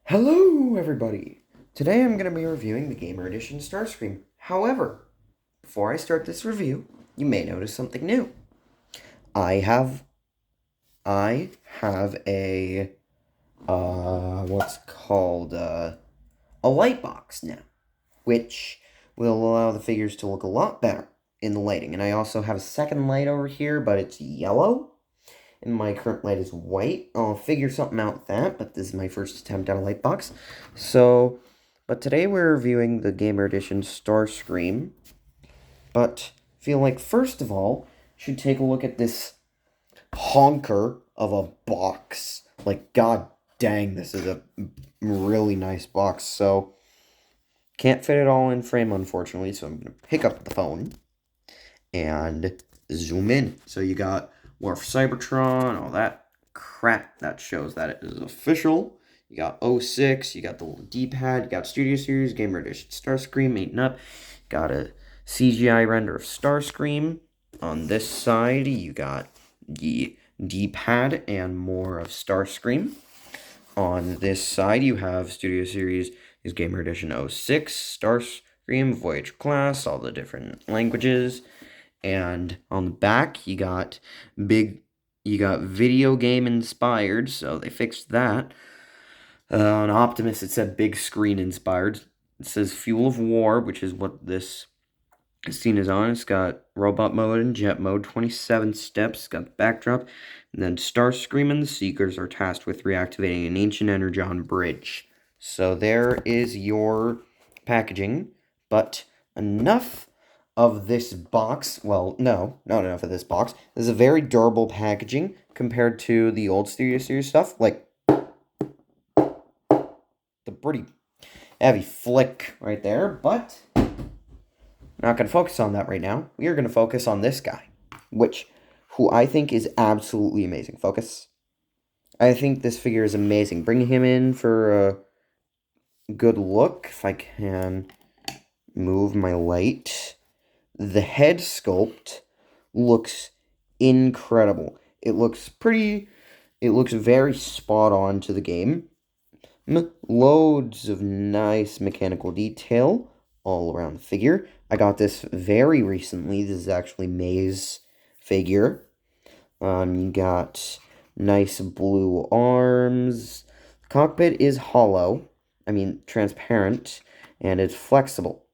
Hello, everybody! Today I'm going to be reviewing the Gamer Edition Starscream. However, before I start this review, you may notice something new. I have a, what's called, a light box now, which will allow the figures to look a lot better in the lighting. And I also have a second light over here, but it's yellow. And my current light is white. I'll figure something out with that, but this is my first attempt at a light box. But today we're reviewing the Gamer Edition Starscream. But I feel like, first of all, should take a look at this honker of a box. Like, god dang, this is a really nice box. So, can't fit it all in frame, unfortunately, so I'm going to pick up the phone and zoom in. So you got War for Cybertron, all that crap that shows that it is official. You got 06, you got the little D-pad, you got Studio Series, Gamer Edition Starscream, 8 and up. Got a CGI render of Starscream. On this side, you got the D-pad and more of Starscream. On this side, you have Studio Series is Gamer Edition 06, Starscream, Voyager Class, all the different languages. And on the back, you got video game inspired, so they fixed that. On Optimus, it said big screen inspired. It says Fuel of War, which is what this scene is on. It's got robot mode and jet mode, 27 steps, it's got the backdrop, and then Starscream and the Seekers are tasked with reactivating an ancient energon bridge. So there is your packaging, but enough of this box. Well, no, not enough of this box. This is a very durable packaging compared to the old Studio Series stuff. Like, the pretty heavy flick right there, but not going to focus on that right now. We are going to focus on this guy, who I think is absolutely amazing. Focus. I think this figure is amazing. Bring him in for a good look, if I can move my light. The head sculpt looks incredible. It looks very spot on to the game. Loads of nice mechanical detail all around the figure. I got this very recently. This is actually May's figure. You got nice blue arms. The cockpit is hollow. Transparent. And it's flexible.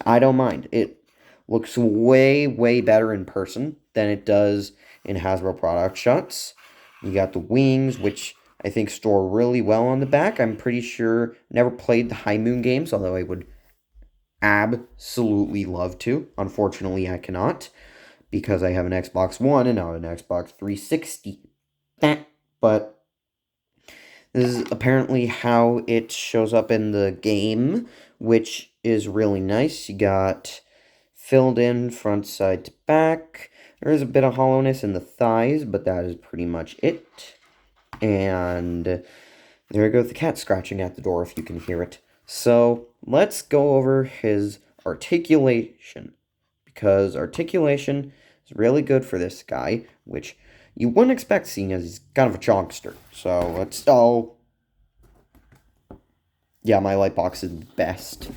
I don't mind. It looks way, way better in person than it does in Hasbro product shots. You got the wings, which I think store really well on the back. I'm pretty sure, never played the High Moon games, although I would absolutely love to. Unfortunately, I cannot, because I have an Xbox One and not an Xbox 360. But this is apparently how it shows up in the game, which is really nice. You got filled in front, side to back. There is a bit of hollowness in the thighs, but that is pretty much it. And there goes the cat scratching at the door, if you can hear it. So let's go over his articulation, because articulation is really good for this guy, which you wouldn't expect, seeing as he's kind of a jonkster. So let's... Oh, yeah, my light box is best.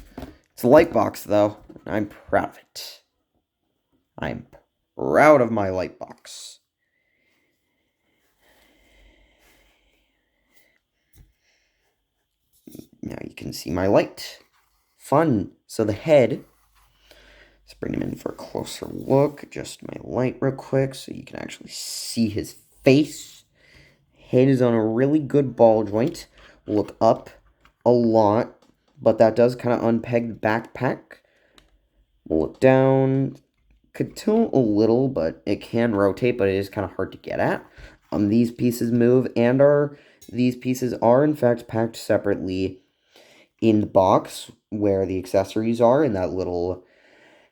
It's a light box, though. I'm proud of it. I'm proud of my light box. Now you can see my light. Fun. So the head, let's bring him in for a closer look. Adjust my light real quick so you can actually see his face. Head is on a really good ball joint. Look up a lot, but that does kind of unpeg the backpack. We'll look down. Could tilt a little, but it can rotate, but it is kind of hard to get at. These pieces move, and these pieces are in fact packed separately in the box where the accessories are, in that little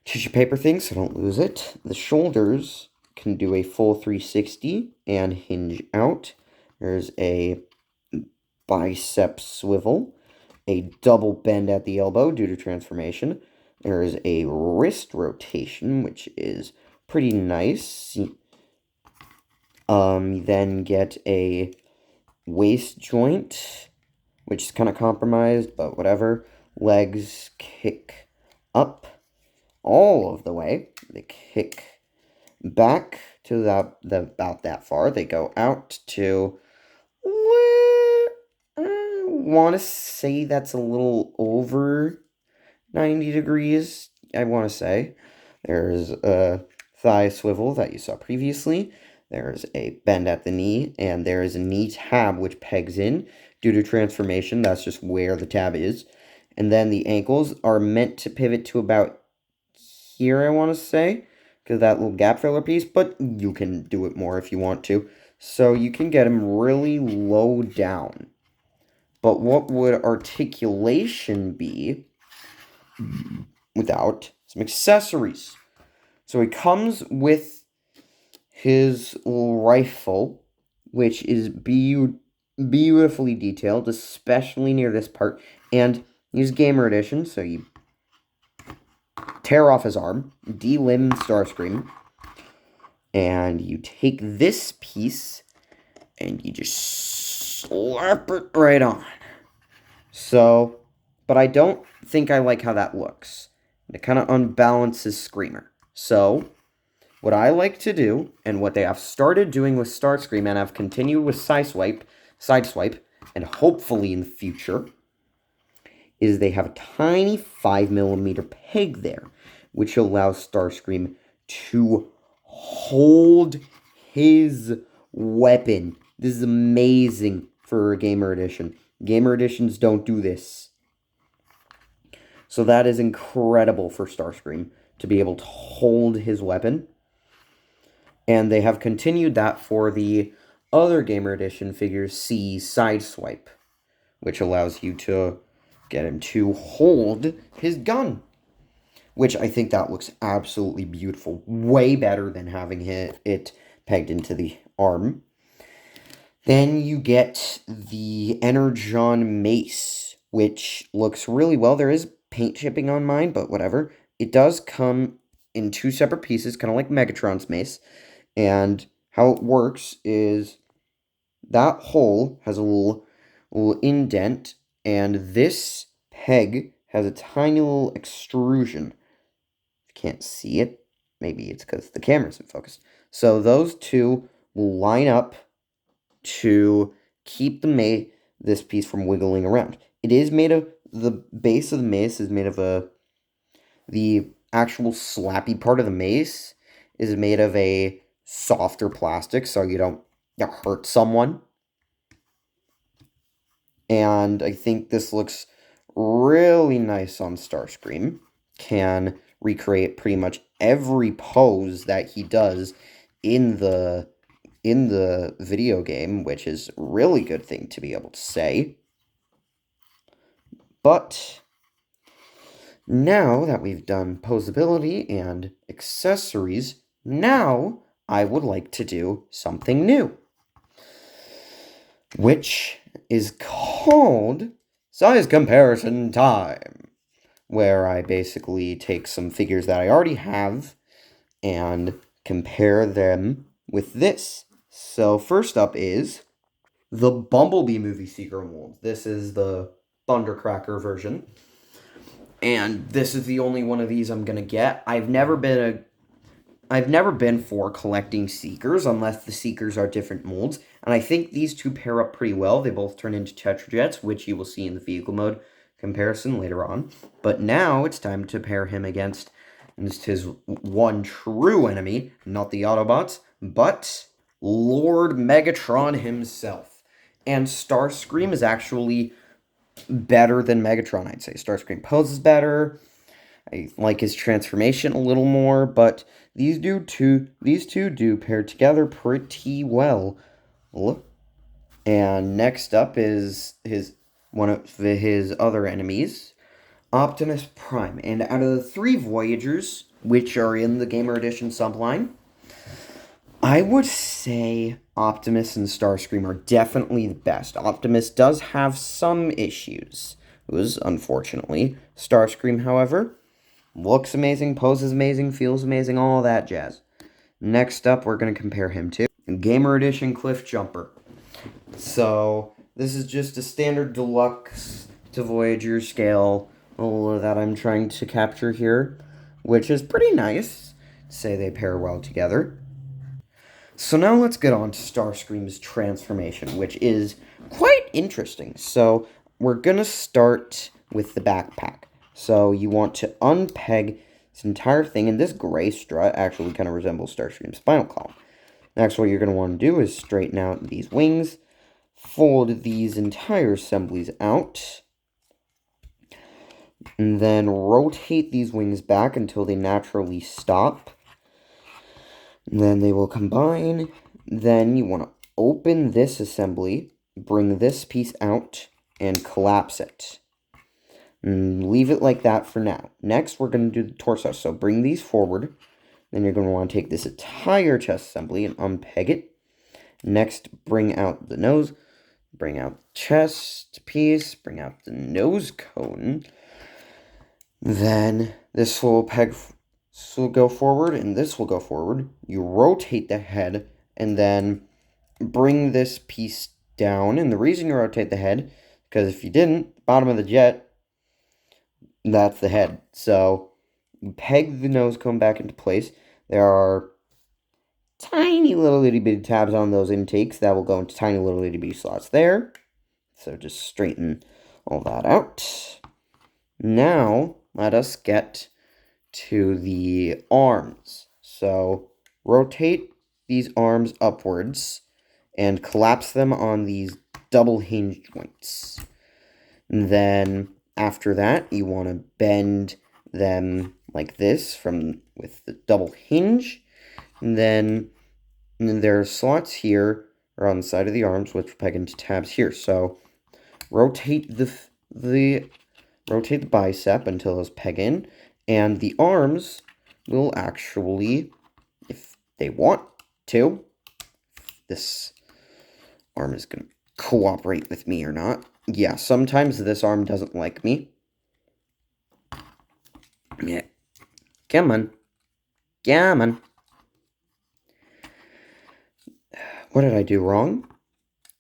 tissue paper thing, so don't lose it. The shoulders can do a full 360 and hinge out. There's a bicep swivel, a double bend at the elbow due to transformation. There is a wrist rotation, which is pretty nice. You then get a waist joint, which is kind of compromised, but whatever. Legs kick up all of the way. They kick back to about that far. They go out to, I want to say that's a little over 90 degrees, I want to say. There's a thigh swivel that you saw previously. There's a bend at the knee, and there is a knee tab which pegs in due to transformation. That's just where the tab is. And then the ankles are meant to pivot to about here, I want to say, because that little gap filler piece, but you can do it more if you want to. So you can get them really low down. But what would articulation be without some accessories? So he comes with his rifle, which is beautifully detailed, especially near this part. And he's Gamer Edition, so you tear off his arm, delimb Starscream, and you take this piece and you just slap it right on. So, but I don't think I like how that looks. It kind of unbalances Screamer. So, what I like to do, and what they have started doing with Starscream, and have continued with Sideswipe, and hopefully in the future, is they have a tiny 5mm peg there, which allows Starscream to hold his weapon. This is amazing for a Gamer Edition. Gamer Editions don't do this. So that is incredible for Starscream to be able to hold his weapon. And they have continued that for the other Gamer Edition figures, C Sideswipe, which allows you to get him to hold his gun, which I think that looks absolutely beautiful. Way better than having it pegged into the arm. Then you get the Energon Mace, which looks really well. There is paint chipping on mine, but whatever. It does come in two separate pieces, kind of like Megatron's mace. And how it works is that hole has a little indent, and this peg has a tiny little extrusion. If you can't see it, maybe it's because the camera's in focus. So those two will line up to keep this piece from wiggling around. It is made of, the base of the mace is made of the actual slappy part of the mace is made of a softer plastic, so you don't hurt someone. And I think this looks really nice on Starscream. Can recreate pretty much every pose that he does in the video game, which is a really good thing to be able to say. But now that we've done posability and accessories, now I would like to do something new, which is called Size Comparison Time, where I basically take some figures that I already have and compare them with this. So first up is the Bumblebee Movie Seeker mold. This is the Thundercracker version, and this is the only one of these I'm gonna get. I've never been for collecting Seekers unless the Seekers are different molds, and I think these two pair up pretty well. They both turn into Tetrajets, which you will see in the vehicle mode comparison later on. But now it's time to pair him against his one true enemy, not the Autobots, but Lord Megatron himself. And Starscream is actually better than Megatron, I'd say. Starscream poses better. I like his transformation a little more, but these two do pair together pretty well. And next up is one of his other enemies, Optimus Prime. And out of the three Voyagers, which are in the Gamer Edition subline, I would say Optimus and Starscream are definitely the best. Optimus does have some issues, unfortunately. Starscream, however, looks amazing, poses amazing, feels amazing, all that jazz. Next up, we're going to compare him to Gamer Edition Cliff Jumper. So, This is just a standard deluxe to Voyager scale that I'm trying to capture here, which is pretty nice. Say they pair well together. So now let's get on to Starscream's transformation, which is quite interesting. So we're gonna start with the backpack. So you want to unpeg this entire thing, and this gray strut actually kind of resembles Starscream's spinal column. Next, what you're gonna want to do is straighten out these wings, fold these entire assemblies out, and then rotate these wings back until they naturally stop. And then they will combine. Then you want to open this assembly, bring this piece out, and collapse it. And leave it like that for now. Next, we're going to do the torso. So bring these forward. Then you're going to want to take this entire chest assembly and unpeg it. Next, bring out the nose. Bring out the chest piece. Bring out the nose cone. Then this will go forward, and this will go forward. You rotate the head, and then bring this piece down. And the reason you rotate the head, because if you didn't, the bottom of the jet, that's the head. So you peg the nose cone back into place. There are tiny little itty bitty tabs on those intakes that will go into tiny little itty bitty slots there. So just straighten all that out. Now, let us get to the arms. So, rotate these arms upwards and collapse them on these double hinge joints. And then, after that, you want to bend them like this with the double hinge. And then there are slots here or on the side of the arms, which will peg into tabs here. So, rotate the bicep until those peg in, and the arms will actually, if they want to, this arm is going to cooperate with me or not. Yeah, sometimes this arm doesn't like me. Yeah, come on. Come on. What did I do wrong?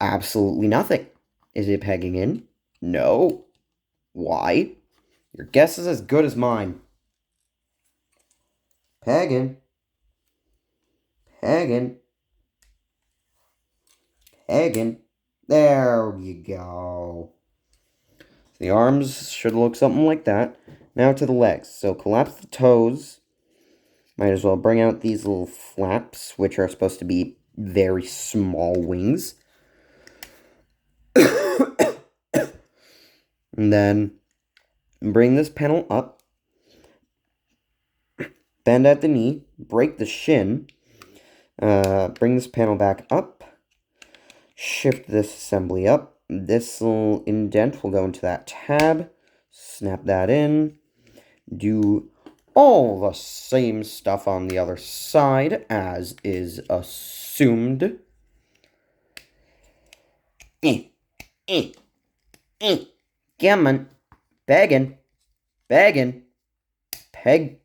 Absolutely nothing. Is it pegging in? No. Why? Your guess is as good as mine. Pegging. Pegging. Pegging. There you go. The arms should look something like that. Now to the legs. So collapse the toes. Might as well bring out these little flaps, which are supposed to be very small wings. And then bring this panel up. Bend at the knee. Break the shin. Bring this panel back up. Shift this assembly up. This little indent will go into that tab. Snap that in. Do all the same stuff on the other side as is assumed. Come on. Begging. Begging. Peg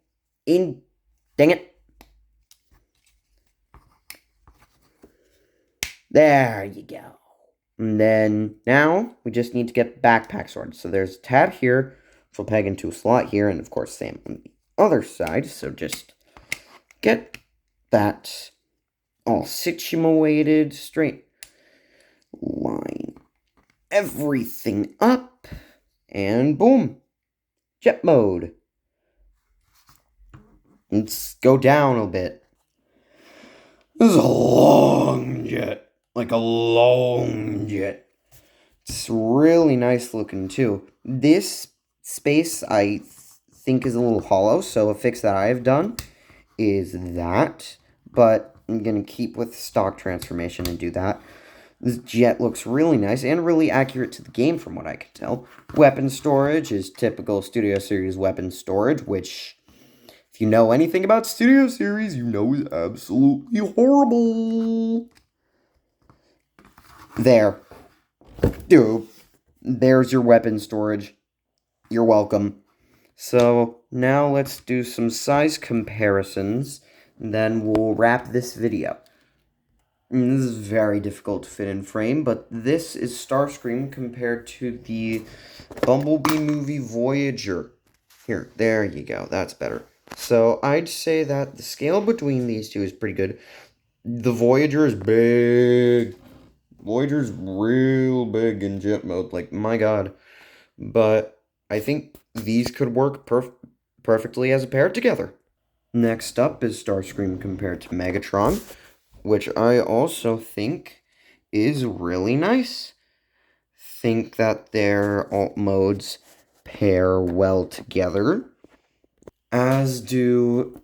in. Dang it. There you go. And then now we just need to get backpack sorted. So there's a tab here, which will peg into a slot here, and of course same on the other side. So just get that all situated straight. Line everything up, and boom. Jet mode. Let's go down a bit. This is a long jet. Like a long jet. It's really nice looking too. This space I think is a little hollow, so a fix that I have done is that. But I'm going to keep with stock transformation and do that. This jet looks really nice and really accurate to the game from what I can tell. Weapon storage is typical Studio Series weapon storage, which, if you know anything about Studio Series, you know is absolutely horrible. There. Dude. There's your weapon storage. You're welcome. So, now let's do some size comparisons, and then we'll wrap this video. This is very difficult to fit in frame, but this is Starscream compared to the Bumblebee movie Voyager. Here, there you go. That's better. So I'd say that the scale between these two is pretty good. The Voyager is big. Voyager's real big in jet mode. Like, my god. But I think these could work perfectly as a pair together. Next up is Starscream compared to Megatron, which I also think is really nice. Think that their alt modes pair well together, as do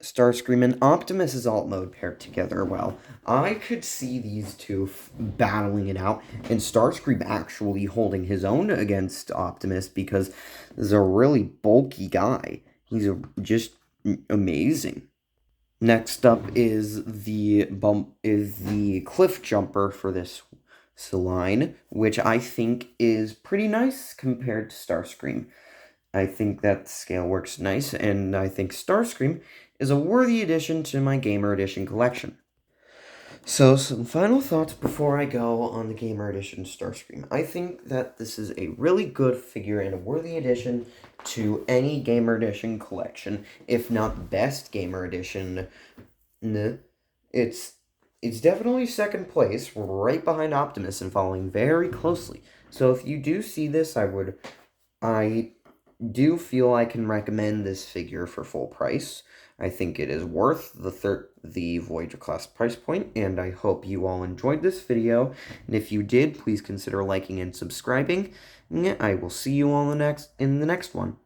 Starscream and Optimus's alt mode pair together well. I could see these two battling it out, and Starscream actually holding his own against Optimus because this is a really bulky guy. He's just amazing. Next up is the cliff jumper for this line, which I think is pretty nice compared to Starscream. I think that scale works nice, and I think Starscream is a worthy addition to my Gamer Edition collection. So, some final thoughts before I go on the Gamer Edition Starscream. I think that this is a really good figure and a worthy addition to any Gamer Edition collection, if not the best Gamer Edition. It's it's definitely second place, right behind Optimus and following very closely. So if you do see this, I do feel I can recommend this figure for full price. I think it is worth the Voyager class price point, and I hope you all enjoyed this video. And if you did, please consider liking and subscribing. I will see you all in the next one.